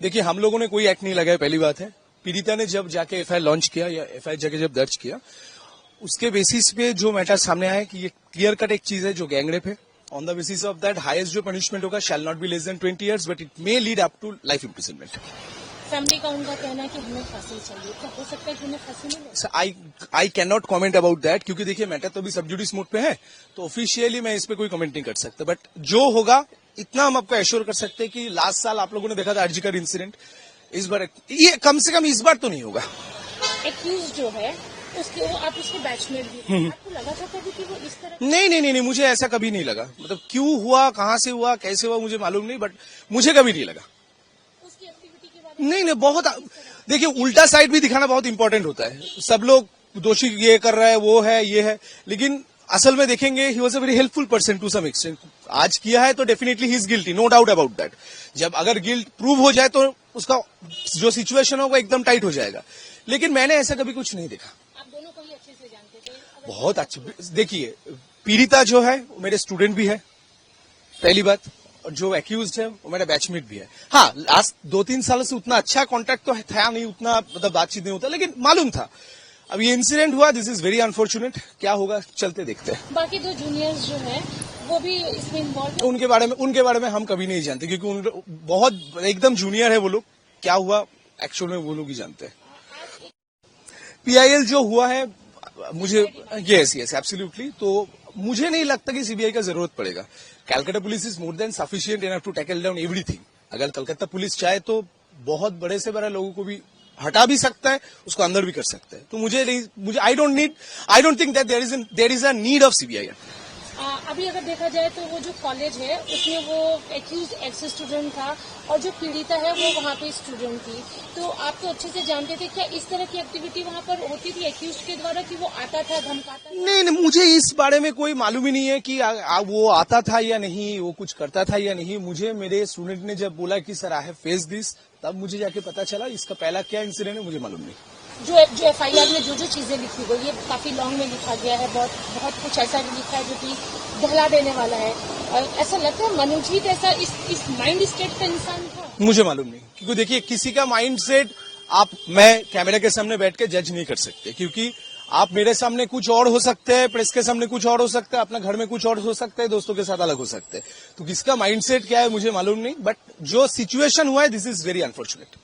देखिए, हम लोगों ने कोई एक्ट नहीं लगाया, पहली बात है। पीड़िता ने जब जाके एफआईआर लॉन्च किया या एफआईआर जाके जब दर्ज किया, उसके बेसिस पे जो मैटर सामने आया है कि ये क्लियर कट एक चीज है जो गैंगरेप है। On the basis of that highest जो पनिशमेंट होगा shall not be less than 20 years, but it may lead up to life imprisonment. Family का उनका कहना है कि हमें फांसी चाहिए, क्या हो सकता है कि उन्हें फांसी मिले? I can not comment about that, क्योंकि देखिए मैटर तो अभी सब जुडिस मोड पे है, तो ऑफिशियली मैं इस पे कोई कमेंट नहीं कर सकता। बट जो होगा इतना हम आपको एश्योर कर सकते हैं कि लास्ट साल आप लोगों ने देखा था आरजीकर इंसिडेंट, इस बार ये कम से कम इस बार तो नहीं होगा। एक्यूज जो है उसके आप उसके बैचमेट भी थे। आपको लगा था कभी कि वो इस तरह? नहीं, मुझे ऐसा कभी नहीं लगा। मतलब क्यों हुआ, कहां से हुआ, कैसे हुआ, मुझे मालूम नहीं, बट मुझे कभी नहीं लगा। उसकी एक्टिविटी के बारे में नहीं, बहुत देखिए, उल्टा साइड भी दिखाना बहुत इंपॉर्टेंट होता है। सब लोग दोषी ये कर रहा है, वो है, ये है, लेकिन असल में देखेंगे he was a very helpful person to some extent. आज किया है तो definitely he is guilty, no doubt about that. जब अगर गिल्ट प्रूव हो जाए तो उसका जो सिचुएशन होगा एकदम टाइट हो जाएगा, लेकिन मैंने ऐसा कभी कुछ नहीं देखा। आप दोनों को ही अच्छे से जानते थे? बहुत अच्छे। देखिए, पीड़िता जो है वो मेरे स्टूडेंट भी है, पहली बात, और जो एक्यूज है वो मेरा बैचमेट भी है। हाँ, लास्ट 2-3 सालों से उतना अच्छा कॉन्टेक्ट तो था नहीं, उतना मतलब बातचीत नहीं होता, लेकिन मालूम था। अब ये इंसिडेंट हुआ, दिस इज वेरी अनफॉर्चुनेट। क्या होगा चलते देखते हैं। बाकी 2 जूनियर्स जो है वो भी इसमें इन्वॉल्व है? उनके बारे में हम कभी नहीं जानते, क्योंकि बहुत एकदम जूनियर है वो लोग। क्या हुआ एक्चुअल में वो लोग ही जानते हैं। पीआईएल जो हुआ है, मुझे यस एब्सोल्युटली, तो मुझे नहीं लगता कि सीबीआई का जरूरत पड़ेगा। Calcutta police is more than sufficient enough to tackle down everything. अगर कलकत्ता पुलिस चाहे तो बहुत बड़े से बड़े लोगों को भी हटा भी सकता है, उसको अंदर भी कर सकता है। तो मुझे I don't think that there is a need of CBI. अभी अगर देखा जाए तो वो जो कॉलेज है उसमें वो एक्यूज एक्स स्टूडेंट था और जो पीड़िता है वो वहाँ पे स्टूडेंट थी। तो आप तो अच्छे से जानते थे, क्या इस तरह की एक्टिविटी वहाँ पर होती थी एक्यूज के द्वारा कि वो आता था, धमकाता था? नहीं, मुझे इस बारे में कोई मालूम ही नहीं है कि वो आता था या नहीं, वो कुछ करता था या नहीं। मुझे मेरे स्टूडेंट ने जब बोला कि sir I have face this, तब मुझे जाके पता चला। इसका पहला क्या इंसिडेंट है मुझे मालूम नहीं। जो एफआईआर में जो चीजें लिखी गई है काफी लॉन्ग में लिखा गया है, बहुत कुछ ऐसा भी लिखा है जो कि दहला देने वाला है। और ऐसा लगता है मनोजीत ऐसा इस माइंड स्टेट का इंसान था? मुझे मालूम नहीं, क्योंकि देखिए किसी का माइंड सेट मैं कैमरे के सामने बैठ के जज नहीं कर सकते, क्योंकि आप मेरे सामने कुछ और हो सकते हैं, प्रेस के सामने कुछ और हो सकता है, अपना घर में कुछ और हो सकता है, दोस्तों के साथ अलग हो सकते हैं। तो किसका माइंड सेट क्या है मुझे मालूम नहीं, बट जो सिचुएशन हुआ है this is very unfortunate.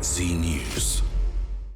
Zee